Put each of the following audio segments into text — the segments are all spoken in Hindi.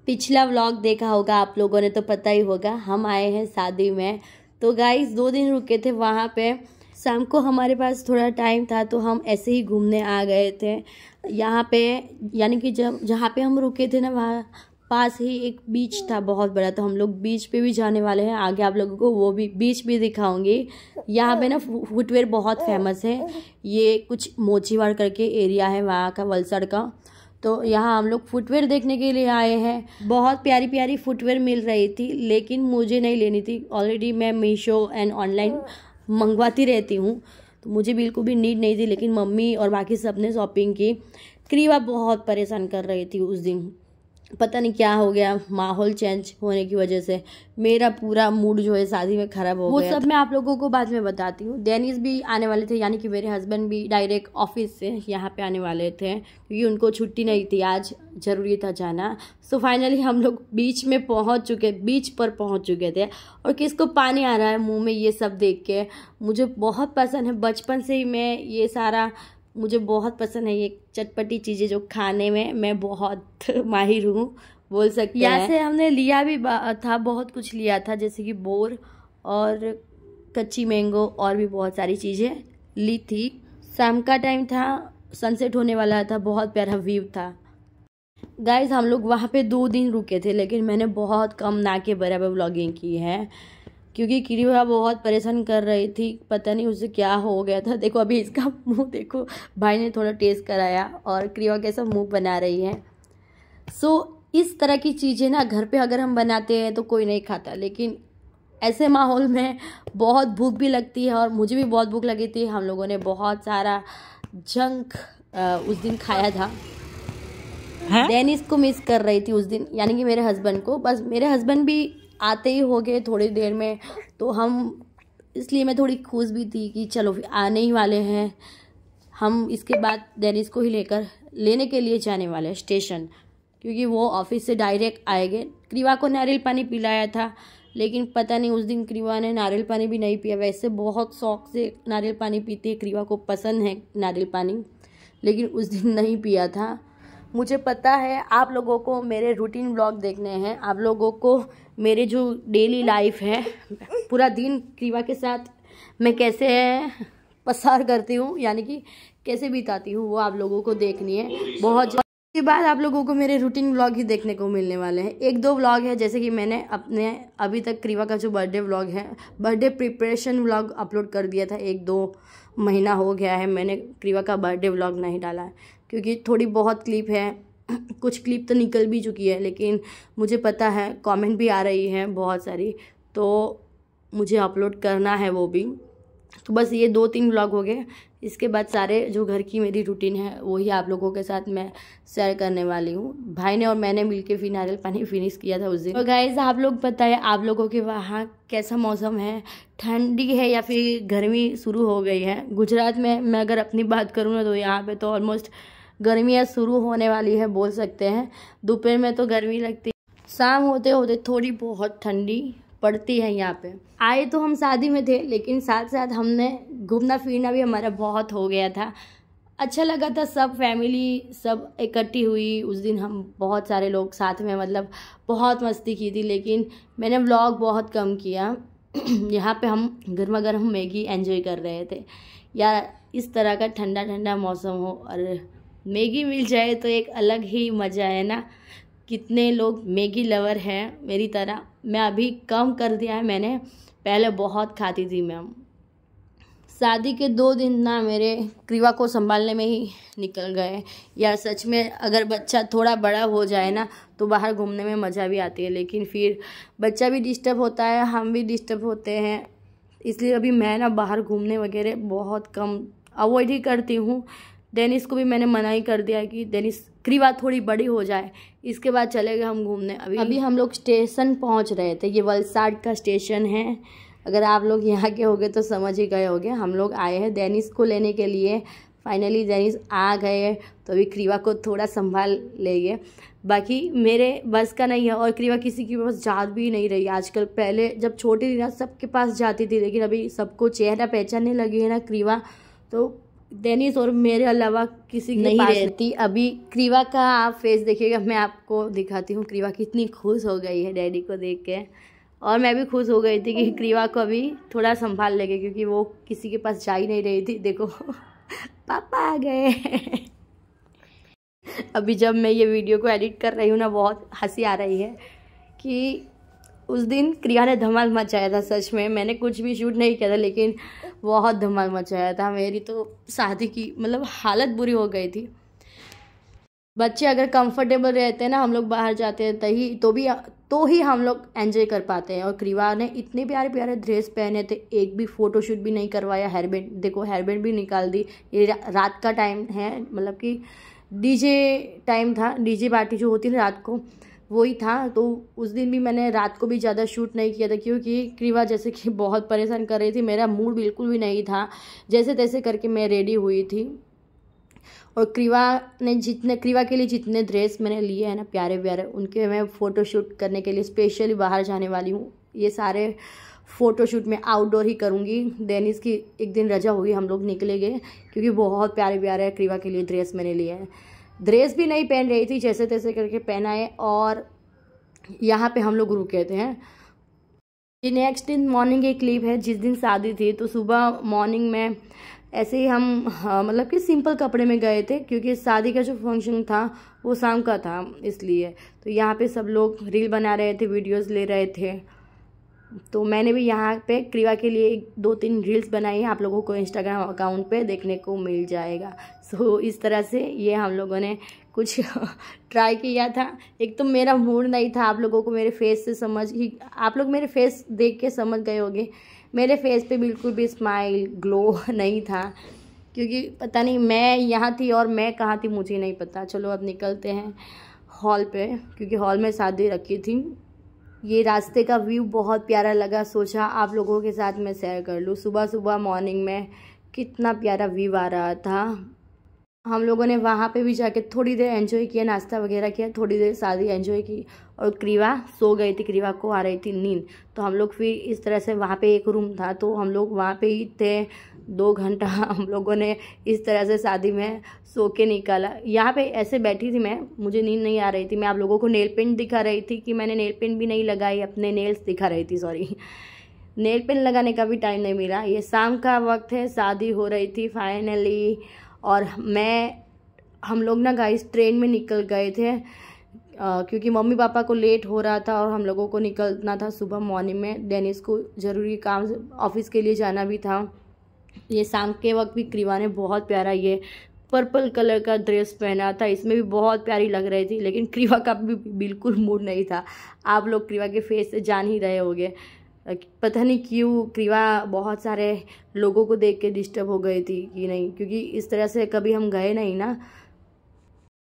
पिछला व्लॉग देखा होगा आप लोगों ने तो पता ही होगा, हम आए हैं शादी में। तो गाइस 2 दिन रुके थे वहाँ पे। शाम को हमारे पास थोड़ा टाइम था तो हम ऐसे ही घूमने आ गए थे यहाँ पे। यानी कि जहाँ पे हम रुके थे ना, वहाँ पास ही एक बीच था बहुत बड़ा, तो हम लोग बीच पे भी जाने वाले हैं। आगे आप लोगों को वो भी बीच भी दिखाऊंगी। यहाँ पे ना फुटवेयर बहुत फेमस है। ये कुछ मोचीवाड़ करके एरिया है वहाँ का, वलसाड़ का। तो यहाँ हम लोग फुटवेयर देखने के लिए आए हैं। बहुत प्यारी प्यारी फुटवेयर मिल रही थी, लेकिन मुझे नहीं लेनी थी। ऑलरेडी मैं मीशो एंड ऑनलाइन मंगवाती रहती हूँ, तो मुझे बिल्कुल भी नीड नहीं थी। लेकिन मम्मी और बाकी सब ने शॉपिंग की। क्रीवा बहुत परेशान कर रही थी उस दिन, पता नहीं क्या हो गया, माहौल चेंज होने की वजह से मेरा पूरा मूड जो है शादी में खराब हो गया। वो सब मैं आप लोगों को बाद में बताती हूँ। डेनिस भी आने वाले थे, यानी कि मेरे हस्बैंड भी डायरेक्ट ऑफिस से यहाँ पे आने वाले थे, क्योंकि उनको छुट्टी नहीं थी, आज ज़रूरी था जाना। सो फाइनली हम लोग बीच पर पहुँच चुके थे। और किसको पानी आ रहा है मुँह में ये सब देख के। मुझे बहुत पसंद है, बचपन से ही मैं ये सारा, मुझे बहुत पसंद है ये चटपटी चीज़ें जो खाने में मैं बहुत माहिर हूँ बोल सकते हैं। यहाँ से हमने लिया भी था, बहुत कुछ लिया था, जैसे कि बोर और कच्ची मैंगो और भी बहुत सारी चीज़ें ली थी। शाम का टाइम था, सनसेट होने वाला था, बहुत प्यारा व्यू था। गाइस हम लोग वहाँ पे 2 दिन रुके थे, लेकिन मैंने बहुत कम ना के बराबर व्लॉगिंग की है, क्योंकि क्रीवा बहुत परेशान कर रही थी। पता नहीं उसे क्या हो गया था। देखो अभी इसका मुंह देखो, भाई ने थोड़ा टेस्ट कराया और क्रीवा कैसा मुंह बना रही है। सो इस तरह की चीज़ें ना घर पे अगर हम बनाते हैं तो कोई नहीं खाता, लेकिन ऐसे माहौल में बहुत भूख भी लगती है, और मुझे भी बहुत भूख लगी थी। हम लोगों ने बहुत सारा जंक उस दिन खाया था। डेनिस को मिस कर रही थी उस दिन, यानी कि मेरे हस्बैंड को। बस मेरे हस्बैंड भी आते ही हो गए थोड़ी देर में, तो हम इसलिए मैं थोड़ी खुश भी थी कि चलो आने ही वाले हैं। हम इसके बाद डेनिस को ही लेने के लिए जाने वाले हैं स्टेशन, क्योंकि वो ऑफिस से डायरेक्ट आएंगे। क्रीवा को नारियल पानी पिलाया था, लेकिन पता नहीं उस दिन क्रीवा ने नारियल पानी भी नहीं पिया। वैसे बहुत शौक से नारियल पानी पीती है, क्रीवा को पसंद है नारियल पानी, लेकिन उस दिन नहीं पिया था। मुझे पता है आप लोगों को मेरे रूटीन व्लॉग देखने हैं, आप लोगों को मेरे जो डेली लाइफ है, पूरा दिन क्रीवा के साथ मैं कैसे पसार करती हूँ, यानी कि कैसे बिताती हूँ, वो आप लोगों को देखनी है। बहुत के बाद आप लोगों को मेरे रूटीन व्लॉग ही देखने को मिलने वाले हैं। 1-2 व्लॉग है, जैसे कि मैंने अपने अभी तक क्रीवा का जो बर्थडे व्लॉग है, बर्थडे प्रिपरेशन व्लॉग अपलोड कर दिया था। 1-2 महीना हो गया है मैंने क्रीवा का बर्थडे व्लॉग नहीं डाला है, क्योंकि थोड़ी बहुत क्लिप है, कुछ क्लिप तो निकल भी चुकी है, लेकिन मुझे पता है कमेंट भी आ रही है बहुत सारी, तो मुझे अपलोड करना है वो भी। तो बस ये 2-3 व्लॉग हो गए। इसके बाद सारे जो घर की मेरी रूटीन है वही आप लोगों के साथ मैं शेयर करने वाली हूँ। भाई ने और मैंने मिलके फिर नारियल पानी फिनिश किया था उस दिन। तो गाइस आप लोग बताएं आप लोगों के वहाँ कैसा मौसम है, ठंडी है या फिर गर्मी शुरू हो गई है। गुजरात में मैं अगर अपनी बात करूँ ना, तो यहाँ पे तो ऑलमोस्ट गर्मियाँ शुरू होने वाली है बोल सकते हैं। दोपहर में तो गर्मी लगती, शाम होते होते थोड़ी बहुत ठंडी पड़ती है यहाँ पे। आए तो हम शादी में थे, लेकिन साथ साथ हमने घूमना फिरना भी हमारा बहुत हो गया था। अच्छा लगा था, सब फैमिली सब इकट्ठी हुई उस दिन। हम बहुत सारे लोग साथ में, मतलब बहुत मस्ती की थी, लेकिन मैंने व्लॉग बहुत कम किया। यहाँ पे हम गर्मा गर्म मैगी एंजॉय कर रहे थे यार। इस तरह का ठंडा ठंडा मौसम हो और मैगी मिल जाए तो एक अलग ही मज़ा है ना। कितने लोग मैगी लवर हैं मेरी तरह। मैं अभी कम कर दिया है मैंने, पहले बहुत खाती थी मैं। शादी के 2 दिन ना मेरे क्रीवा को संभालने में ही निकल गए यार। सच में अगर बच्चा थोड़ा बड़ा हो जाए ना, तो बाहर घूमने में मज़ा भी आती है, लेकिन फिर बच्चा भी डिस्टर्ब होता है, हम भी डिस्टर्ब होते हैं। इसलिए अभी मैं ना बाहर घूमने वगैरह बहुत कम अवॉइड ही करती हूँ। डेनिस को भी मैंने मना ही कर दिया है कि डेनिस क्रीवा थोड़ी बड़ी हो जाए, इसके बाद चले गए हम घूमने। अभी हम लोग स्टेशन पहुंच रहे थे। ये वलसाड का स्टेशन है, अगर आप लोग यहाँ के होगे तो समझ ही गए होगे। हम लोग आए हैं डेनिस को लेने के लिए। फाइनली डेनिस आ गए, तो अभी क्रीवा को थोड़ा संभाल लेंगे। बाकी मेरे बस का नहीं है, और क्रीवा किसी के पास जा भी नहीं रही आजकल। पहले जब छोटी थी ना सबके पास जाती थी, लेकिन अभी सबको चेहरा पहचानने लगी है ना क्रीवा, तो डेनिस और मेरे अलावा किसी के नहीं पास रहती। अभी क्रीवा का आप फेस देखिएगा, मैं आपको दिखाती हूँ। क्रीवा कितनी खुश हो गई है डैडी को देख के, और मैं भी खुश हो गई थी कि क्रीवा को अभी थोड़ा संभाल लेंगे, क्योंकि वो किसी के पास जा ही नहीं रही थी। देखो पापा आ गए। अभी जब मैं ये वीडियो को एडिट कर रही हूँ ना, बहुत हंसी आ रही है कि उस दिन क्रिया ने धमाल मचाया था। सच में मैंने कुछ भी शूट नहीं किया था, लेकिन बहुत धमाल मचाया था। मेरी तो शादी की मतलब हालत बुरी हो गई थी। बच्चे अगर कंफर्टेबल रहते हैं ना, हम लोग बाहर जाते हैं तो ही हम लोग एंजॉय कर पाते हैं। और क्रीवा ने इतने प्यारे प्यारे ड्रेस पहने थे, एक भी फोटोशूट भी नहीं करवाया। हेयरबैंड देखो, हेयरबैंड भी निकाल दी। ये रात का टाइम है, मतलब कि डीजे टाइम था, डीजे पार्टी जो होती है रात को, वही था। तो उस दिन भी मैंने रात को भी ज़्यादा शूट नहीं किया था, क्योंकि क्रीवा जैसे कि बहुत परेशान कर रही थी। मेरा मूड बिल्कुल भी नहीं था। जैसे तैसे करके मैं रेडी हुई थी। और क्रीवा के लिए जितने ड्रेस मैंने लिए हैं ना प्यारे प्यारे, उनके मैं फ़ोटोशूट करने के लिए स्पेशली बाहर जाने वाली हूँ। ये सारे फ़ोटोशूट मैं आउटडोर ही करूँगी। डेनिस की एक दिन रजा हुई, हम लोग निकलेंगे, क्योंकि बहुत प्यारे प्यारे क्रीवा के लिए ड्रेस मैंने लिए हैं। ड्रेस भी नहीं पहन रही थी, जैसे तैसे करके पहनाए। और यहाँ पे हम लोग रुके थे। ये नेक्स्ट दिन मॉर्निंग की क्लिप है, जिस दिन शादी थी। तो सुबह मॉर्निंग में ऐसे ही हम मतलब कि सिंपल कपड़े में गए थे, क्योंकि शादी का जो फंक्शन था वो शाम का था, इसलिए। तो यहाँ पे सब लोग रील बना रहे थे, वीडियोस ले रहे थे। तो मैंने भी यहाँ पे क्रीवा के लिए 2-3 रील्स बनाई हैं, आप लोगों को इंस्टाग्राम अकाउंट पे देखने को मिल जाएगा। सो इस तरह से ये हम लोगों ने कुछ ट्राई किया था। एक तो मेरा मूड नहीं था, आप लोगों को मेरे फेस से आप लोग मेरे फेस देख के समझ गए होंगे। मेरे फेस पे बिल्कुल भी स्माइल ग्लो नहीं था, क्योंकि पता नहीं मैं यहाँ थी और मैं कहाँ थी मुझे नहीं पता। चलो अब निकलते हैं हॉल पे, क्योंकि हॉल में शादी रखी थी। ये रास्ते का व्यू बहुत प्यारा लगा, सोचा आप लोगों के साथ मैं शेयर कर लूँ। सुबह सुबह मॉर्निंग में कितना प्यारा व्यू आ रहा था। हम लोगों ने वहाँ पे भी जाके थोड़ी देर एंजॉय किया, नाश्ता वगैरह किया, थोड़ी देर शादी एंजॉय की। और क्रीवा सो गई थी, क्रीवा को आ रही थी नींद। तो हम लोग फिर इस तरह से, वहाँ पे एक रूम था तो हम लोग वहाँ पे ही थे। 2 घंटा हम लोगों ने इस तरह से शादी में सो के निकाला। यहाँ पे ऐसे बैठी थी मैं, मुझे नींद नहीं आ रही थी। मैं आप लोगों को नेल पेंट दिखा रही थी कि मैंने नेल पेंट भी नहीं लगाई, अपने नेल्स दिखा रही थी। सॉरी, नेल पेंट लगाने का भी टाइम नहीं मिला। ये शाम का वक्त है, शादी हो रही थी फाइनली। और हम लोग ना गाइस ट्रेन में निकल गए थे, क्योंकि मम्मी पापा को लेट हो रहा था और हम लोगों को निकलना था सुबह मॉर्निंग में। डेनिस को ज़रूरी काम ऑफिस के लिए जाना भी था। ये शाम के वक्त भी क्रीवा ने बहुत प्यारा ये पर्पल कलर का ड्रेस पहना था, इसमें भी बहुत प्यारी लग रही थी। लेकिन क्रीवा का भी बिल्कुल मूड नहीं था। आप लोग क्रीवा के फेस से जान ही रहे होंगे, पता नहीं क्यों क्रीवा बहुत सारे लोगों को देख के डिस्टर्ब हो गई थी कि नहीं, क्योंकि इस तरह से कभी हम गए नहीं ना।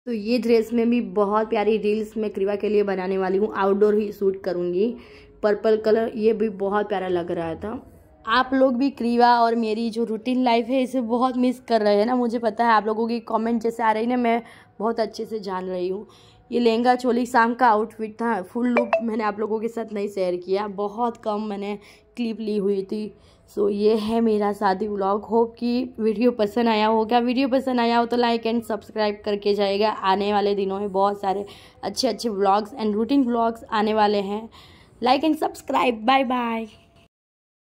तो ये ड्रेस में भी बहुत प्यारी रील्स मैं क्रीवा के लिए बनाने वाली हूँ, आउटडोर ही शूट करूँगी। पर्पल कलर ये भी बहुत प्यारा लग रहा था। आप लोग भी क्रीवा और मेरी जो रूटीन लाइफ है इसे बहुत मिस कर रहे हैं ना, मुझे पता है। आप लोगों की कमेंट जैसे आ रही ना, मैं बहुत अच्छे से जान रही हूँ। ये लहंगा चोली शाम का आउटफिट था, फुल लुक मैंने आप लोगों के साथ नहीं शेयर किया, बहुत कम मैंने क्लिप ली हुई थी। सो ये है मेरा शादी व्लॉग। होप कि वीडियो पसंद आया होगा। वीडियो पसंद आया हो तो लाइक एंड सब्सक्राइब करके जाएगा। आने वाले दिनों में बहुत सारे अच्छे अच्छे व्लॉग्स एंड रूटीन व्लॉग्स आने वाले हैं। Like and subscribe. Bye bye.